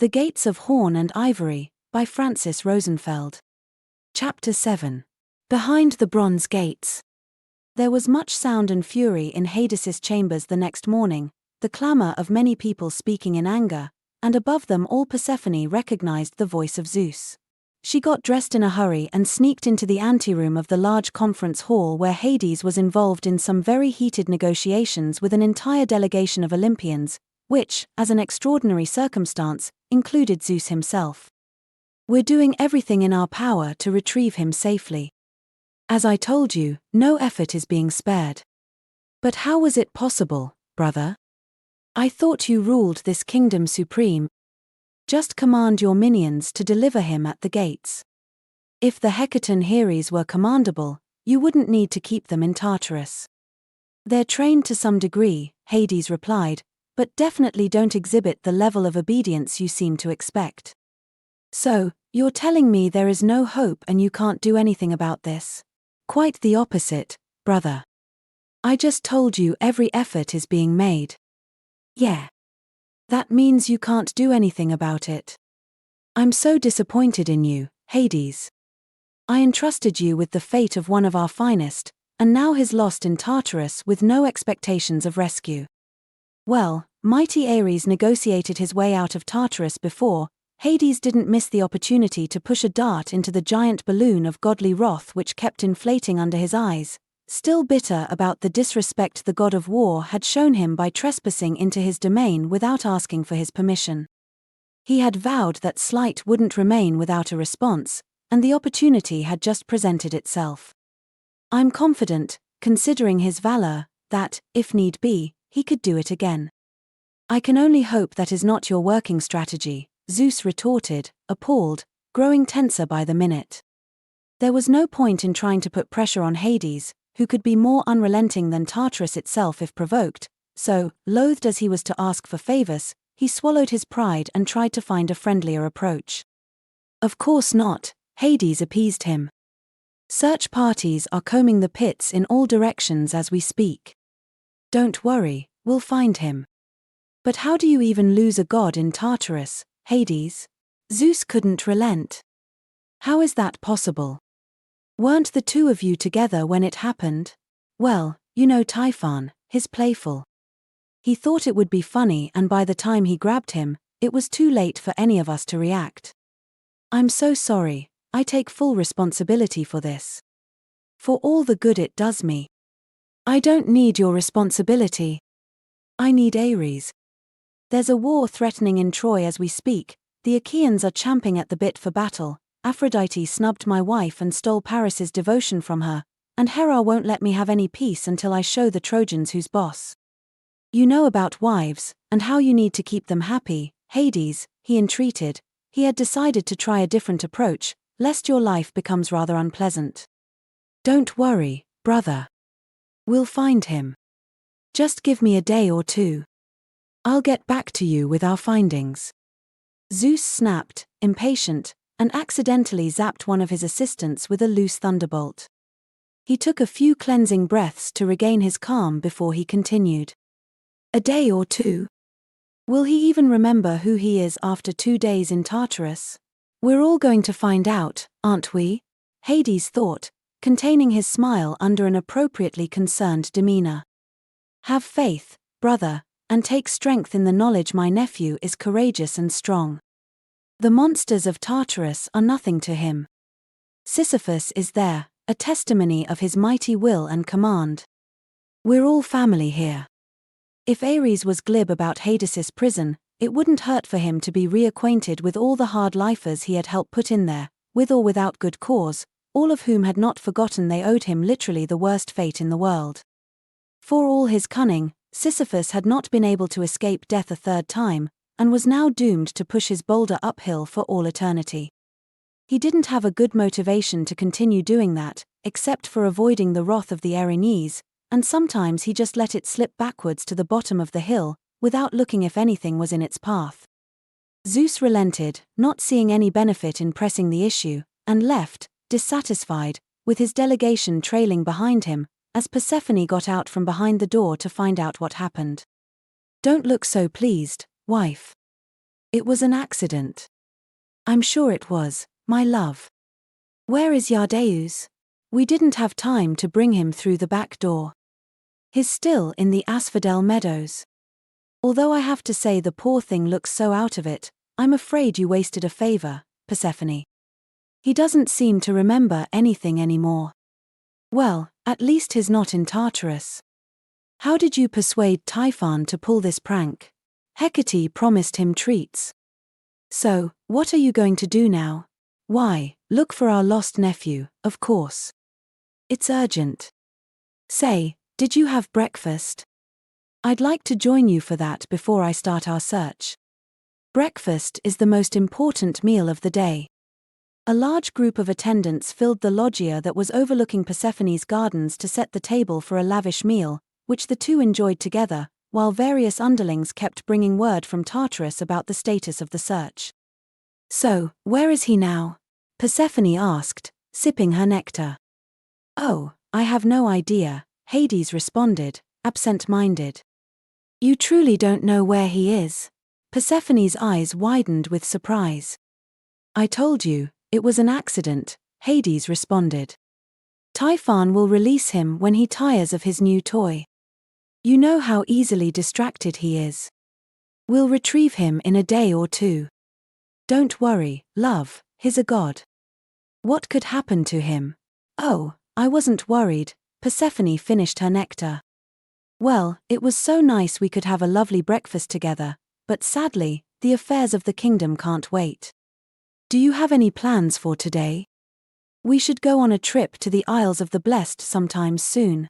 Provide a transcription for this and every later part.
The Gates of Horn and Ivory, by Francis Rosenfeld. Chapter 7. Behind the Bronze Gates. There was much sound and fury in Hades' chambers the next morning, the clamor of many people speaking in anger, and above them all Persephone recognized the voice of Zeus. She got dressed in a hurry and sneaked into the anteroom of the large conference hall where Hades was involved in some very heated negotiations with an entire delegation of Olympians, which, as an extraordinary circumstance, included Zeus himself. "We're doing everything in our power to retrieve him safely. As I told you, no effort is being spared. But how was it possible, brother? I thought you ruled this kingdom supreme. Just command your minions to deliver him at the gates. If the Hecatonchires were commandable, you wouldn't need to keep them in Tartarus." "They're trained to some degree," Hades replied, "but definitely don't exhibit the level of obedience you seem to expect." "So, you're telling me there is no hope and you can't do anything about this?" "Quite the opposite, brother. I just told you every effort is being made." "Yeah. That means you can't do anything about it. I'm so disappointed in you, Hades. I entrusted you with the fate of one of our finest, and now he's lost in Tartarus with no expectations of rescue." Well, mighty Ares negotiated his way out of Tartarus before. Hades didn't miss the opportunity to push a dart into the giant balloon of godly wrath which kept inflating under his eyes, still bitter about the disrespect the god of war had shown him by trespassing into his domain without asking for his permission. He had vowed that slight wouldn't remain without a response, and the opportunity had just presented itself. "I'm confident, considering his valor, that, if need be, he could do it again." "I can only hope that is not your working strategy," Zeus retorted, appalled, growing tenser by the minute. There was no point in trying to put pressure on Hades, who could be more unrelenting than Tartarus itself if provoked, so, loathed as he was to ask for favors, he swallowed his pride and tried to find a friendlier approach. "Of course not," Hades appeased him. "Search parties are combing the pits in all directions as we speak. Don't worry, we'll find him." "But how do you even lose a god in Tartarus, Hades?" Zeus couldn't relent. "How is that possible? Weren't the two of you together when it happened?" "Well, you know Typhon, he's playful. He thought it would be funny and by the time he grabbed him, it was too late for any of us to react. I'm so sorry, I take full responsibility for this. For all the good it does me. I don't need your responsibility. I need Ares. There's a war threatening in Troy as we speak, the Achaeans are champing at the bit for battle, Aphrodite snubbed my wife and stole Paris's devotion from her, and Hera won't let me have any peace until I show the Trojans who's boss. You know about wives, and how you need to keep them happy, Hades," he entreated. He had decided to try a different approach, lest your life becomes rather unpleasant. "Don't worry, brother. We'll find him. Just give me a day or two. I'll get back to you with our findings." Zeus snapped, impatient, and accidentally zapped one of his assistants with a loose thunderbolt. He took a few cleansing breaths to regain his calm before he continued. "A day or two? Will he even remember who he is after 2 days in Tartarus? We're all going to find out, aren't we?" Hades thought, containing his smile under an appropriately concerned demeanor. "Have faith, brother, and take strength in the knowledge my nephew is courageous and strong. The monsters of Tartarus are nothing to him. Sisyphus is there, a testimony of his mighty will and command. We're all family here." If Ares was glib about Hades' prison, it wouldn't hurt for him to be reacquainted with all the hard lifers he had helped put in there, with or without good cause, all of whom had not forgotten they owed him literally the worst fate in the world. For all his cunning, Sisyphus had not been able to escape death a third time, and was now doomed to push his boulder uphill for all eternity. He didn't have a good motivation to continue doing that, except for avoiding the wrath of the Erinyes, and sometimes he just let it slip backwards to the bottom of the hill, without looking if anything was in its path. Zeus relented, not seeing any benefit in pressing the issue, and left, dissatisfied, with his delegation trailing behind him, as Persephone got out from behind the door to find out what happened. "Don't look so pleased, wife. It was an accident. I'm sure it was, my love. Where is Yardeus? We didn't have time to bring him through the back door. He's still in the asphodel meadows. Although I have to say the poor thing looks so out of it, I'm afraid you wasted a favor, Persephone. He doesn't seem to remember anything anymore. Well, at least he's not in Tartarus. How did you persuade Typhon to pull this prank? Hecate promised him treats. So, what are you going to do now? Why, look for our lost nephew, of course. It's urgent. Say, did you have breakfast? I'd like to join you for that before I start our search. Breakfast is the most important meal of the day. A large group of attendants filled the loggia that was overlooking Persephone's gardens to set the table for a lavish meal, which the two enjoyed together, while various underlings kept bringing word from Tartarus about the status of the search. So, where is he now? Persephone asked, sipping her nectar. Oh, I have no idea, Hades responded, absent-minded. You truly don't know where he is? Persephone's eyes widened with surprise. I told you, it was an accident, Hades responded. Typhon will release him when he tires of his new toy. You know how easily distracted he is. We'll retrieve him in a day or two. Don't worry, love, he's a god. What could happen to him? Oh, I wasn't worried, Persephone finished her nectar. Well, it was so nice we could have a lovely breakfast together, but sadly, the affairs of the kingdom can't wait. Do you have any plans for today? We should go on a trip to the Isles of the Blessed sometime soon.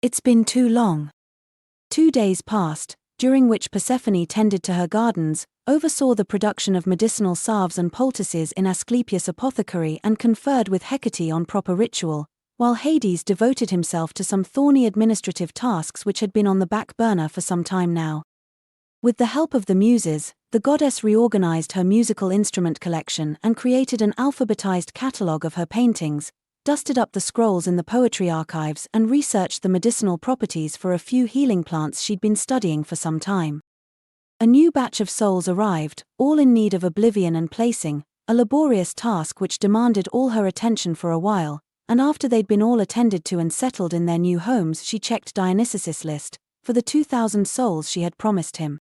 It's been too long. 2 days passed, during which Persephone tended to her gardens, oversaw the production of medicinal salves and poultices in Asclepius' apothecary and conferred with Hecate on proper ritual, while Hades devoted himself to some thorny administrative tasks which had been on the back burner for some time now. With the help of the Muses, the goddess reorganized her musical instrument collection and created an alphabetized catalogue of her paintings, dusted up the scrolls in the poetry archives and researched the medicinal properties for a few healing plants she'd been studying for some time. A new batch of souls arrived, all in need of oblivion and placing, a laborious task which demanded all her attention for a while, and after they'd been all attended to and settled in their new homes she checked Dionysus' list, for the 2,000 souls she had promised him.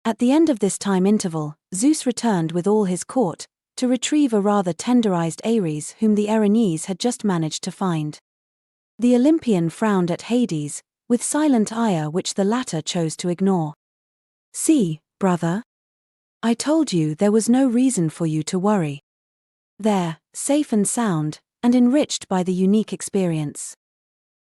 At the end of this time interval, Zeus returned with all his court, to retrieve a rather tenderized Ares whom the Erinyes had just managed to find. The Olympian frowned at Hades, with silent ire which the latter chose to ignore. See, brother? I told you there was no reason for you to worry. There, safe and sound, and enriched by the unique experience.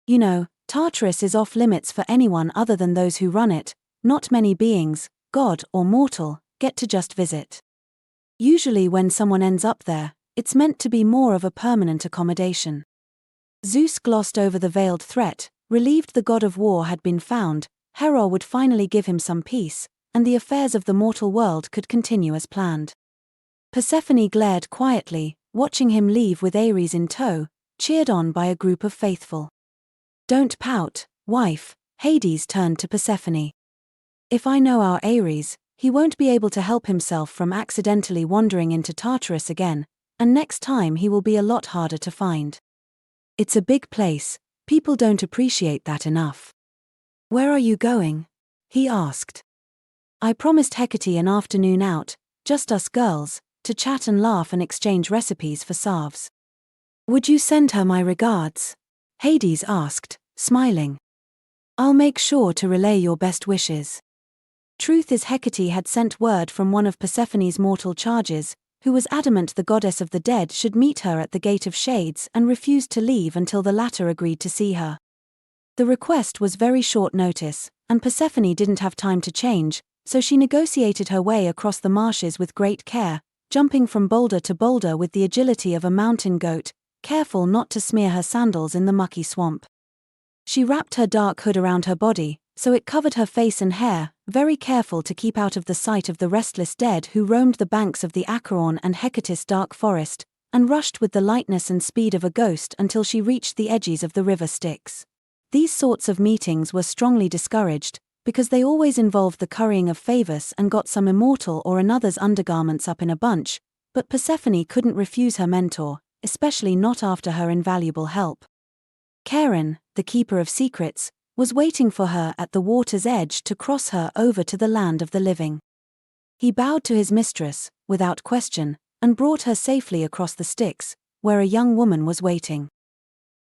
You know, Tartarus is off limits for anyone other than those who run it. Not many beings, god or mortal, get to just visit. Usually when someone ends up there, it's meant to be more of a permanent accommodation. Zeus glossed over the veiled threat, relieved the god of war had been found, Hera would finally give him some peace, and the affairs of the mortal world could continue as planned. Persephone glared quietly, watching him leave with Ares in tow, cheered on by a group of faithful. Don't pout, wife, Hades turned to Persephone. If I know our Ares, he won't be able to help himself from accidentally wandering into Tartarus again, and next time he will be a lot harder to find. It's a big place, people don't appreciate that enough. Where are you going? He asked. I promised Hecate an afternoon out, just us girls, to chat and laugh and exchange recipes for salves. Would you send her my regards? Hades asked, smiling. I'll make sure to relay your best wishes. Truth is Hecate had sent word from one of Persephone's mortal charges, who was adamant the goddess of the dead should meet her at the Gate of Shades and refused to leave until the latter agreed to see her. The request was very short notice, and Persephone didn't have time to change, so she negotiated her way across the marshes with great care, jumping from boulder to boulder with the agility of a mountain goat, careful not to smear her sandals in the mucky swamp. She wrapped her dark hood around her body, so it covered her face and hair, very careful to keep out of the sight of the restless dead who roamed the banks of the Acheron and Hecatonchires dark forest, and rushed with the lightness and speed of a ghost until she reached the edges of the river Styx. These sorts of meetings were strongly discouraged, because they always involved the currying of favors and got some immortal or another's undergarments up in a bunch, but Persephone couldn't refuse her mentor, especially not after her invaluable help. Charon, the keeper of secrets, was waiting for her at the water's edge to cross her over to the land of the living. He bowed to his mistress, without question, and brought her safely across the Styx, where a young woman was waiting.